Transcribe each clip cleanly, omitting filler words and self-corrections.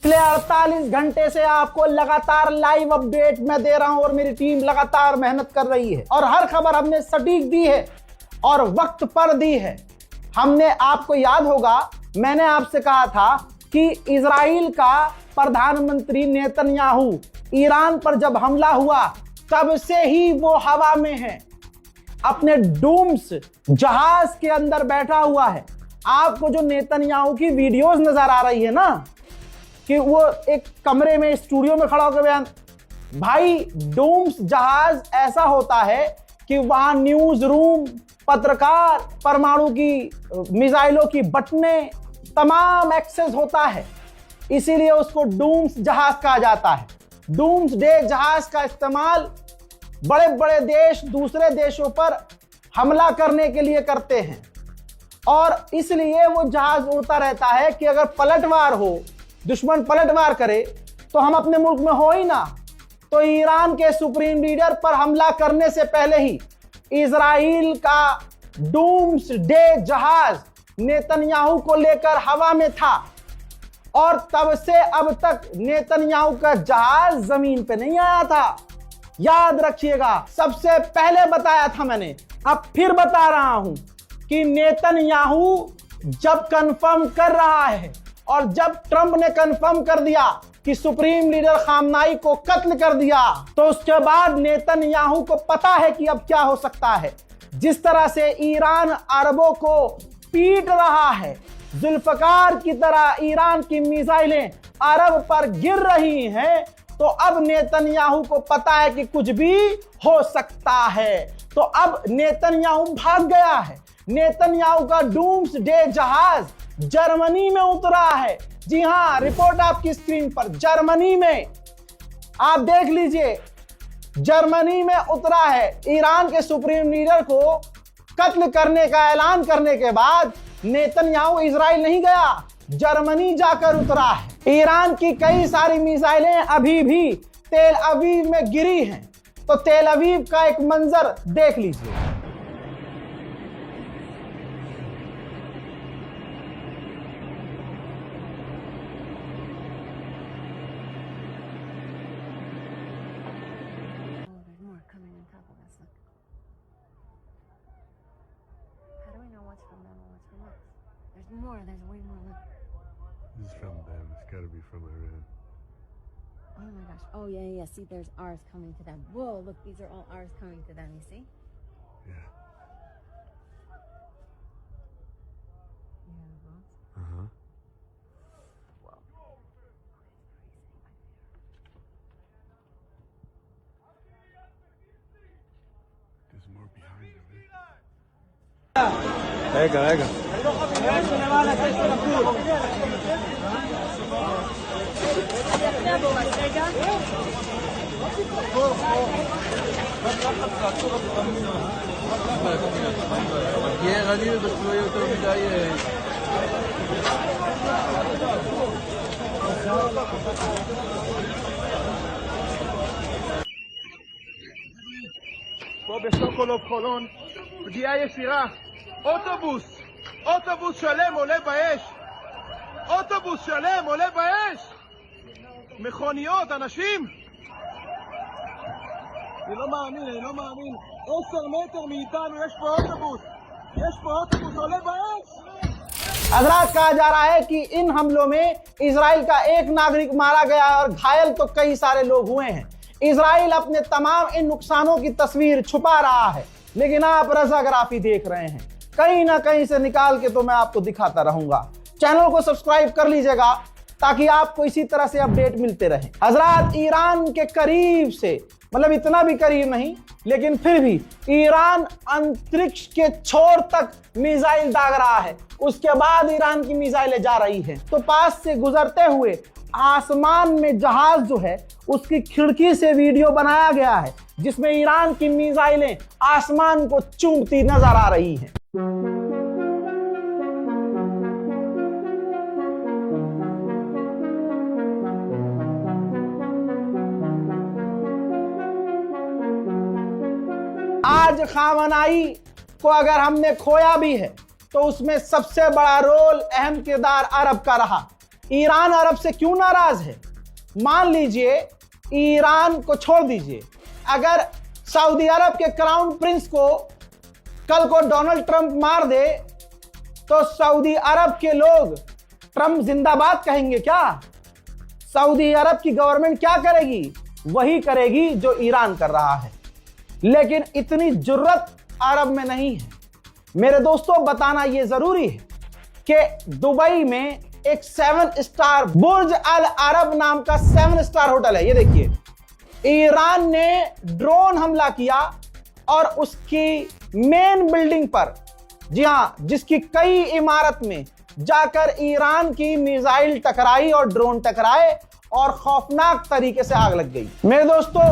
पिछले 48 घंटे से आपको लगातार लाइव अपडेट मैं दे रहा हूं और मेरी टीम लगातार मेहनत कर रही है और हर खबर हमने सटीक दी है और वक्त पर दी है। हमने, आपको याद होगा, मैंने आपसे कहा था कि इजराइल का प्रधानमंत्री नेतन्याहू ईरान पर जब हमला हुआ तब से ही वो हवा में है, अपने डूम्स जहाज के अंदर बैठा हुआ है। आपको जो नेतन्याहू की वीडियोस नजर आ रही है ना, कि वो एक कमरे में स्टूडियो में खड़ा होकर बयान, भाई डूम्स जहाज ऐसा होता है कि वहां न्यूज रूम, पत्रकार, परमाणु की मिसाइलों की बटनें, तमाम एक्सेस होता है, इसीलिए उसको डूम्स जहाज कहा जाता है। डूम्स डे जहाज का इस्तेमाल बड़े बड़े देश दूसरे देशों पर हमला करने के लिए करते हैं और इसलिए वो जहाज उड़ता रहता है कि अगर पलटवार हो, दुश्मन पलटवार करे तो हम अपने मुल्क में हो ही ना। तो ईरान के सुप्रीम लीडर पर हमला करने से पहले ही इजराइल का डूम्स डे जहाज नेतन्याहू को लेकर हवा में था और तब से अब तक नेतन्याहू का जहाज जमीन पे नहीं आया था। याद रखिएगा, सबसे पहले बताया था मैंने, अब फिर बता रहा हूं कि नेतन्याहू जब कंफर्म कर रहा है और जब ट्रंप ने कंफर्म कर दिया कि सुप्रीम लीडर खामनाई को कत्ल कर दिया, तो उसके बाद नेतन्याहू को पता है कि अब क्या हो सकता है। जिस तरह से ईरान अरबों को पीट रहा है, जुल्फकार की तरह ईरान की मिसाइलें अरब पर गिर रही हैं, तो अब नेतन्याहू को पता है कि कुछ भी हो सकता है। तो अब नेतन्याहू भाग गया है। नेतन्याहू का डूम्स डे जहाज जर्मनी में उतरा है। जी हां, रिपोर्ट आपकी स्क्रीन पर, जर्मनी में आप देख लीजिए, जर्मनी में उतरा है। ईरान के सुप्रीम लीडर को कत्ल करने का ऐलान करने के बाद नेतन्याहू इजराइल नहीं गया, जर्मनी जाकर उतरा है। ईरान की कई सारी मिसाइलें अभी भी तेल अवीव में गिरी हैं, तो तेल अवीव का एक मंजर देख लीजिए। There's way more left. This is from them. It's got to be from Iran. Oh my gosh. Oh yeah. See, there's ours coming to them. Whoa, look, these are all ours coming to them, you see? Yeah. Yeah. Uh-huh. Wow. There's more behind them. Ega. תהיה רגיל ושלא יהיה יותר מדי פה בסוקולוב חולון, פגיעה ישירה, אוטובוס שלם עולה באש, אוטובוס שלם עולה באש, מכוניות, אנשים, אני לא מאמין, 10 מטר מאיתנו יש פה אוטובוס עולה באש. हजरात, कहा जा रहा है कि इन हमलों में Israel का एक नागरिक मारा गया और घायल तो कई सारे लोग हुए हैं। इजराइल अपने तमाम इन नुकसानों की तस्वीर छुपा रहा है, लेकिन आप रजाग्राफी देख रहे हैं। कहीं ना कहीं से निकाल के तो मैं आपको दिखाता रहूंगा। चैनल को सब्सक्राइब कर लीजिएगा ताकि आपको इसी तरह से अपडेट मिलते रहे। हजरात, ईरान के करीब से, मतलब इतना भी करीब नहीं, लेकिन फिर भी ईरान अंतरिक्ष के छोर तक मिसाइल दाग रहा है। उसके बाद ईरान की मिसाइलें जा रही हैं, तो पास से गुजरते हुए आसमान में जहाज जो है उसकी खिड़की से वीडियो बनाया गया है, जिसमें ईरान की मिसाइलें आसमान को चूमती नजर आ रही हैं। आज खामनाई को अगर हमने खोया भी है तो उसमें सबसे बड़ा रोल, अहम किरदार अरब का रहा। ईरान अरब से क्यों नाराज है? मान लीजिए ईरान को छोड़ दीजिए, अगर सऊदी अरब के क्राउन प्रिंस को कल को डोनाल्ड ट्रंप मार दे तो सऊदी अरब के लोग ट्रंप जिंदाबाद कहेंगे क्या? सऊदी अरब की गवर्नमेंट क्या करेगी? वही करेगी जो ईरान कर रहा है। लेकिन इतनी जुर्रत अरब में नहीं है। मेरे दोस्तों, बताना यह जरूरी है कि दुबई में एक 7 स्टार बुर्ज अल अरब नाम का 7 स्टार होटल है। ये देखिए, ईरान ने ड्रोन हमला किया और उसकी मेन बिल्डिंग पर, जी हां, जिसकी कई इमारत में जाकर ईरान की मिसाइल टकराई और ड्रोन टकराए और खौफनाक तरीके से आग लग गई। मेरे दोस्तों,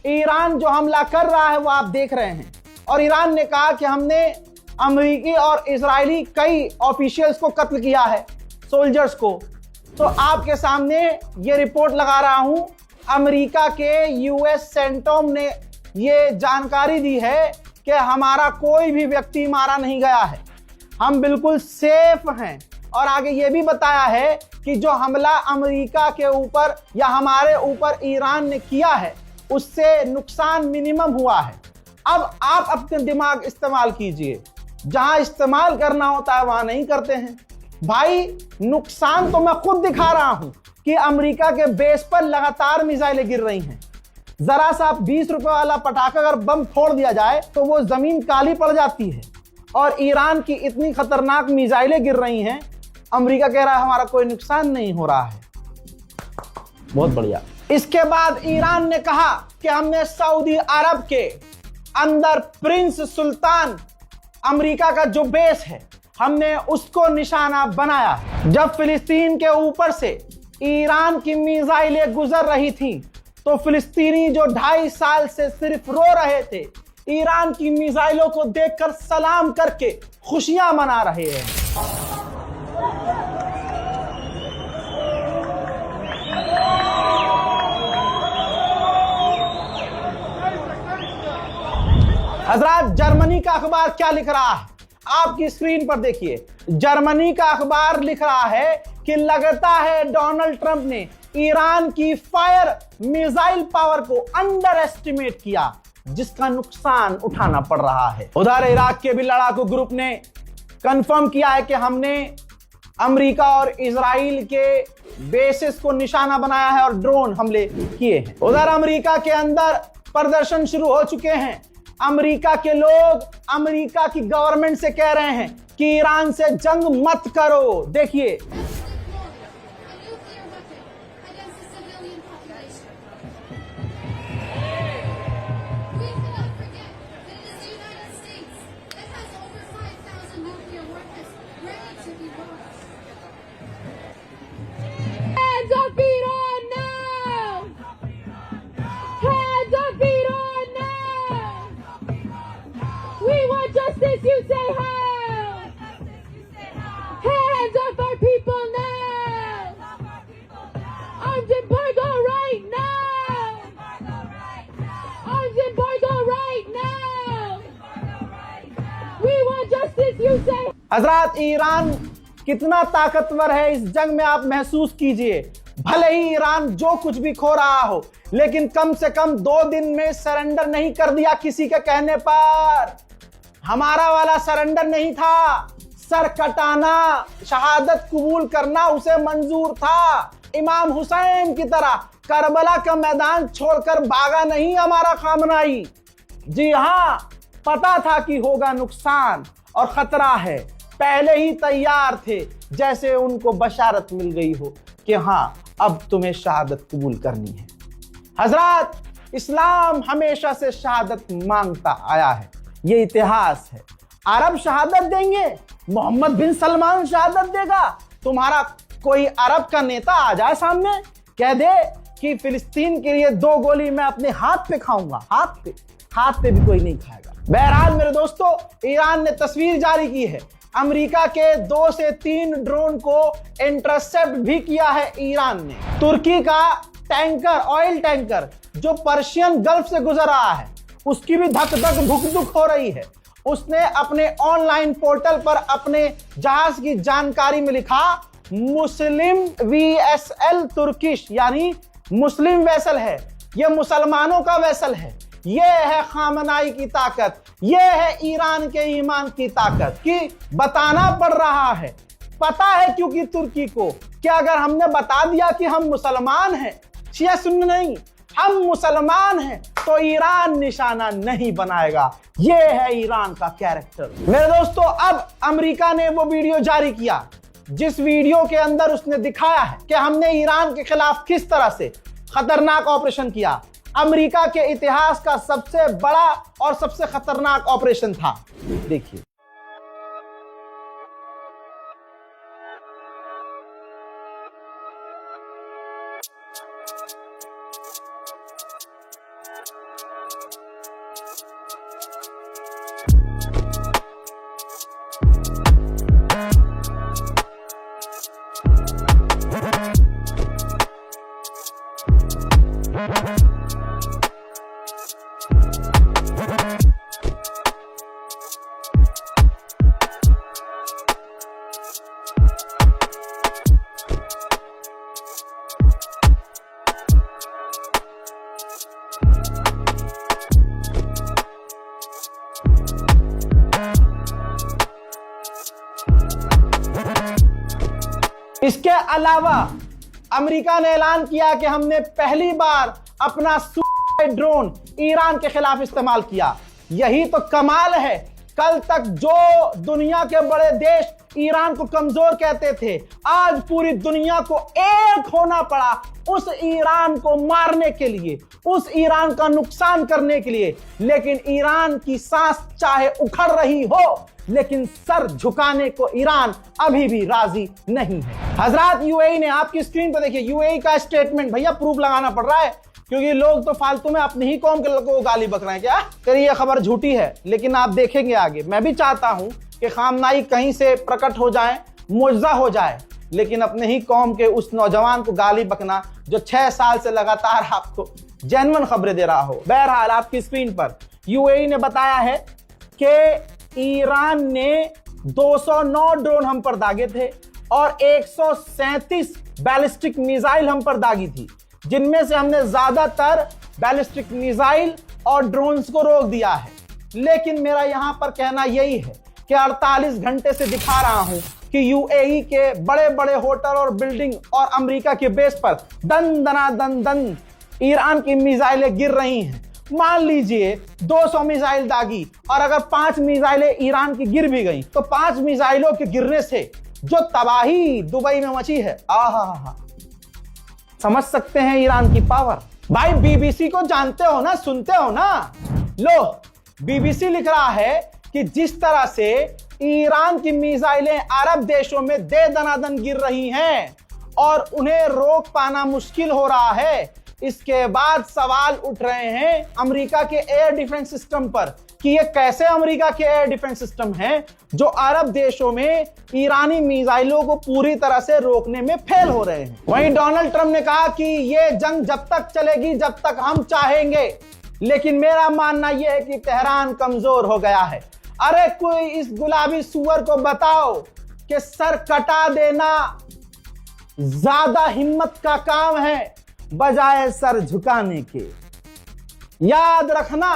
ईरान जो हमला कर रहा है वो आप देख रहे हैं, और ईरान ने कहा कि हमने अमेरिकी और इजरायली कई ऑफिशियल्स को कत्ल किया है, सोल्जर्स को। तो आपके सामने ये रिपोर्ट लगा रहा हूं, अमेरिका के यूएस सेंटोम ने ये जानकारी दी है कि हमारा कोई भी व्यक्ति मारा नहीं गया है, हम बिल्कुल सेफ हैं। और आगे ये भी बताया है कि जो हमला अमेरिका के ऊपर या हमारे ऊपर ईरान ने किया है उससे नुकसान मिनिमम हुआ है। अब आप अपने दिमाग इस्तेमाल कीजिए, जहां इस्तेमाल करना होता है वहां नहीं करते हैं। भाई, नुकसान तो मैं खुद दिखा रहा हूं कि अमेरिका के बेस पर लगातार मिसाइलें गिर रही हैं। जरा सा 20 रुपए वाला पटाखा अगर बम फोड़ दिया जाए तो वो जमीन काली पड़ जाती है, और ईरान की इतनी खतरनाक मिसाइलें गिर रही हैं, अमेरिका कह रहा है हमारा कोई नुकसान नहीं हो रहा है। बहुत बढ़िया। इसके बाद ईरान ने कहा कि हमने सऊदी अरब के अंदर प्रिंस सुल्तान अमेरिका का जो बेस है, हमने उसको निशाना बनाया। जब फिलिस्तीन के ऊपर से ईरान की मिसाइलें गुजर रही थीं, तो फिलिस्तीनी जो 2.5 साल से सिर्फ रो रहे थे, ईरान की मिसाइलों को देखकर सलाम करके खुशियां मना रहे हैं। हजरात, जर्मनी का अखबार क्या लिख रहा है आपकी स्क्रीन पर देखिए। जर्मनी का अखबार लिख रहा है कि लगता है डोनाल्ड ट्रंप ने ईरान की फायर मिसाइल पावर को अंडर एस्टिमेट किया, जिसका नुकसान उठाना पड़ रहा है। उधर इराक के भी लड़ाकू ग्रुप ने कंफर्म किया है कि हमने अमेरिका और इजराइल के बेसिस को निशाना बनाया है और ड्रोन हमले किए हैं। उधर अमेरिका के अंदर प्रदर्शन शुरू हो चुके हैं। अमेरिका के लोग अमेरिका की गवर्नमेंट से कह रहे हैं कि ईरान से जंग मत करो। देखिए, You say how? Hands off our people now. Arms embargo right now. Arms embargo right now. We want justice, you say. हजरात, ईरान कितना ताकतवर है इस जंग में आप महसूस कीजिए। भले ही ईरान जो कुछ भी खो रहा हो, लेकिन कम से कम 2 दिन में सरेंडर नहीं कर दिया किसी के कहने पर। हमारा वाला सरेंडर नहीं था, सर कटाना, शहादत कबूल करना उसे मंजूर था। इमाम हुसैन की तरह करबला का मैदान छोड़कर भागा नहीं हमारा खामनाई। जी हां, पता था कि होगा नुकसान और खतरा है, पहले ही तैयार थे, जैसे उनको बशारत मिल गई हो कि हां अब तुम्हें शहादत कबूल करनी है। हजरात, इस्लाम हमेशा से शहादत मांगता आया है, ये इतिहास है। अरब शहादत देंगे, मोहम्मद बिन सलमान शहादत देगा। तुम्हारा कोई अरब का नेता आ जाए सामने, कह दे कि फिलिस्तीन के लिए 2 गोली मैं अपने हाथ पे खाऊंगा, हाथ पे भी कोई नहीं खाएगा। बहरहाल मेरे दोस्तों, ईरान ने तस्वीर जारी की है, अमेरिका के 2 से 3 ड्रोन को इंटरसेप्ट भी किया है ईरान ने। तुर्की का टैंकर, ऑयल टैंकर जो पर्शियन गल्फ से गुजर रहा है, उसकी भी धक धक भुक दुख हो रही है। उसने अपने ऑनलाइन पोर्टल पर अपने जहाज की जानकारी में लिखा, मुस्लिम VSL तुर्किश यानी मुस्लिम वेसल है, ये मुसलमानों का वेसल है। ये है खामनाई की ताकत, ये है ईरान के ईमान की ताकत कि बताना पड़ रहा है। पता है क्योंकि तुर्की को कि अगर हमने बता दिया कि हम मुसलमान हैं, शिया सुन्नी नहीं, हम मुसलमान हैं, तो ईरान निशाना नहीं बनाएगा। ये है ईरान का कैरेक्टर। मेरे दोस्तों, अब अमेरिका ने वो वीडियो जारी किया जिस वीडियो के अंदर उसने दिखाया है कि हमने ईरान के खिलाफ किस तरह से खतरनाक ऑपरेशन किया। अमेरिका के इतिहास का सबसे बड़ा और सबसे खतरनाक ऑपरेशन था। देखिए, इसके अलावा अमेरिका ने ऐलान किया कि हमने पहली बार अपना सुपरसोनिक ड्रोन ईरान के खिलाफ इस्तेमाल किया। यही तो कमाल है। कल तक जो दुनिया के बड़े देश ईरान को कमजोर कहते थे, आज पूरी दुनिया को एक होना पड़ा उस ईरान को मारने के लिए, उस ईरान का नुकसान करने के लिए। लेकिन ईरान की सांस चाहे उखड़ रही हो, लेकिन सर झुकाने को ईरान अभी भी राजी नहीं है। हजरात, यूएई ने, आपकी स्क्रीन पर देखिए यूएई का स्टेटमेंट। भैया प्रूफ लगाना पड़ रहा है क्योंकि लोग तो फालतू में अपनी ही कौम के लोगों को गाली बक रहे हैं। क्या करिए, यह खबर झूठी है, लेकिन आप देखेंगे आगे। मैं भी चाहता हूं कि खामनाई कहीं से प्रकट हो जाए, मुआवजा हो जाए, लेकिन अपने ही कौम के उस नौजवान को गाली बकना जो 6 साल से लगातार आपको जेन्युइन खबरें दे रहा हो। बहरहाल, आपकी स्क्रीन पर यूएई ने बताया है कि ईरान ने 209 ड्रोन हम पर दागे थे और 137 बैलिस्टिक मिसाइल हम पर दागी थी, जिनमें से हमने ज्यादातर बैलिस्टिक मिसाइल और ड्रोन्स को रोक दिया है। लेकिन मेरा यहां पर कहना यही है कि 48 घंटे से दिखा रहा हूं कि यूएई के बड़े बड़े होटल और बिल्डिंग और अमेरिका के बेस पर दन दना दन दन ईरान की मिसाइलें गिर रही हैं। मान लीजिए 200 मिसाइल दागी और अगर 5 मिसाइलें ईरान की गिर भी गई, तो 5 मिसाइलों के गिरने से जो तबाही दुबई में मची है, आहा, समझ सकते हैं ईरान की पावर। भाई बीबीसी को जानते हो ना, सुनते हो ना। लो, बीबीसी लिख रहा है कि जिस तरह से ईरान की मिसाइलें अरब देशों में दे दनादन गिर रही हैं और उन्हें रोक पाना मुश्किल हो रहा है, इसके बाद सवाल उठ रहे हैं अमेरिका के एयर डिफेंस सिस्टम पर कि ये कैसे अमेरिका के एयर डिफेंस सिस्टम हैं जो अरब देशों में ईरानी मिसाइलों को पूरी तरह से रोकने में फेल हो रहे हैं। वहीं डोनाल्ड ट्रंप ने कहा कि ये जंग जब तक चलेगी जब तक हम चाहेंगे। लेकिन मेरा मानना यह है कि तेहरान कमजोर हो गया है। अरे कोई इस गुलाबी सुअर को बताओ कि सर कटा देना ज्यादा हिम्मत का काम है बजाय सर झुकाने के। याद रखना,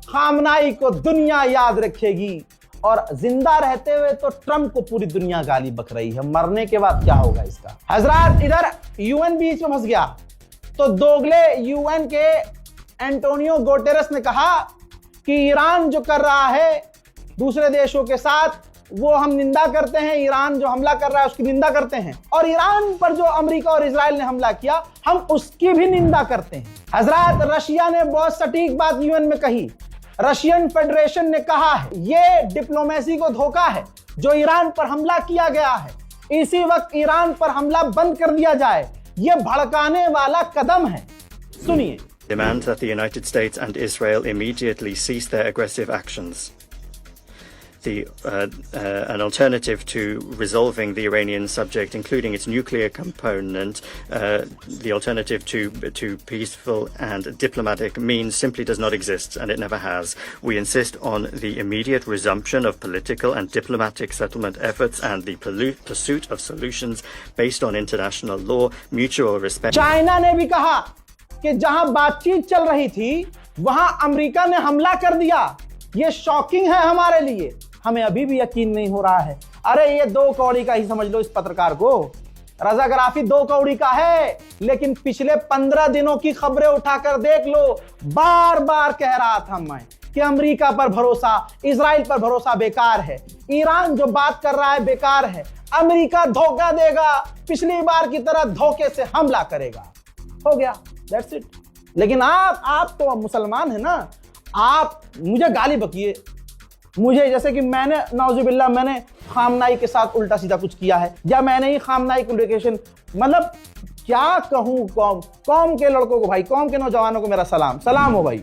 खामनाई को दुनिया याद रखेगी और जिंदा रहते हुए तो ट्रंप को पूरी दुनिया गाली बक रही है, मरने के बाद क्या होगा इसका। हजरात, इधर यूएन बीच में फंस गया तो दोगले यूएन के एंटोनियो गुटेरेस ने कहा कि ईरान जो कर रहा है दूसरे देशों के साथ, वो हम निंदा करते हैं। ईरान जो हमला कर रहा है उसकी निंदा करते हैं, और ईरान पर जो अमेरिका और इजराइल ने हमला किया हम उसकी भी निंदा करते हैं। हजरात, रशिया ने बहुत सटीक बात यूएन में कही। रशियन फेडरेशन ने कहा है ये डिप्लोमेसी को धोखा है जो ईरान पर हमला किया गया है। इसी वक्त ईरान पर हमला बंद कर दिया जाए, यह भड़काने वाला कदम है। सुनिए। Demand that the United States and Israel immediately cease their aggressive actions. an alternative to resolving the Iranian subject, including its nuclear component, the alternative to peaceful and diplomatic means simply does not exist, and it never has. We insist on the immediate resumption of political and diplomatic settlement efforts and the pursuit of solutions based on international law, mutual respect. China ने भी कहा कि जहां बातचीत चल रही थी वहां अमेरिका ने हमला कर दिया। ये शॉकिंग है हमारे लिए, हमें अभी भी यकीन नहीं हो रहा है। अरे ये 2 कौड़ी का ही समझ लो इस पत्रकार को। रजाग्राफी 2 कौड़ी का है, लेकिन पिछले 15 दिनों की खबरें उठाकर देख लो। बार बार कह रहा था मैं कि अमेरिका पर भरोसा, इजराइल पर भरोसा बेकार है। ईरान जो बात कर रहा है बेकार है। अमेरिका धोखा देगा, पिछली बार की तरह धोखे से हमला करेगा। हो गया, दैट्स इट। लेकिन आप तो मुसलमान है ना, आप मुझे गाली बकिए, मुझे जैसे कि मैंने नाउजुबिल्लाह मैंने खामनाई के साथ उल्टा सीधा कुछ किया है, या मैंने ही खामनाई को लोकेशन, मतलब क्या कहूं कौम के लड़कों को भाई, कौम के नौजवानों को मेरा सलाम हो भाई।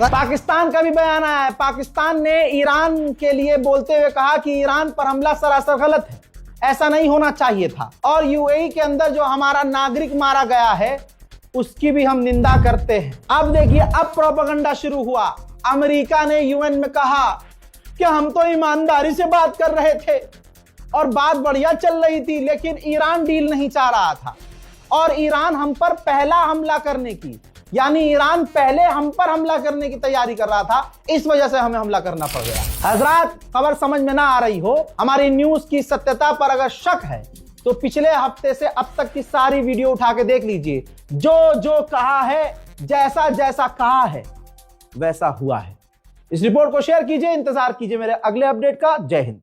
पाकिस्तान का भी बयान आया है। पाकिस्तान ने ईरान के लिए बोलते हुए कहा कि ईरान पर हमला सरासर गलत है, ऐसा नहीं होना चाहिए था। और यूएई के अंदर जो हमारा नागरिक मारा गया है उसकी भी हम निंदा करते हैं। अब देखिए, अब प्रोपेगेंडा शुरू हुआ। अमेरिका ने यूएन में कहा कि हम तो ईमानदारी से बात कर रहे थे और बात बढ़िया चल रही थी, लेकिन ईरान डील नहीं चाह रहा था और ईरान हम पर पहला हमला करने की, यानी ईरान पहले हम पर हमला करने की तैयारी कर रहा था, इस वजह से हमें हमला करना पड़ गया। हजरात, खबर समझ में ना आ रही हो, हमारी न्यूज की सत्यता पर अगर शक है तो पिछले हफ्ते से अब तक की सारी वीडियो उठा के देख लीजिए। जो कहा है, जैसा जैसा कहा है वैसा हुआ है। इस रिपोर्ट को शेयर कीजिए, इंतजार कीजिए मेरे अगले अपडेट का। जय हिंद।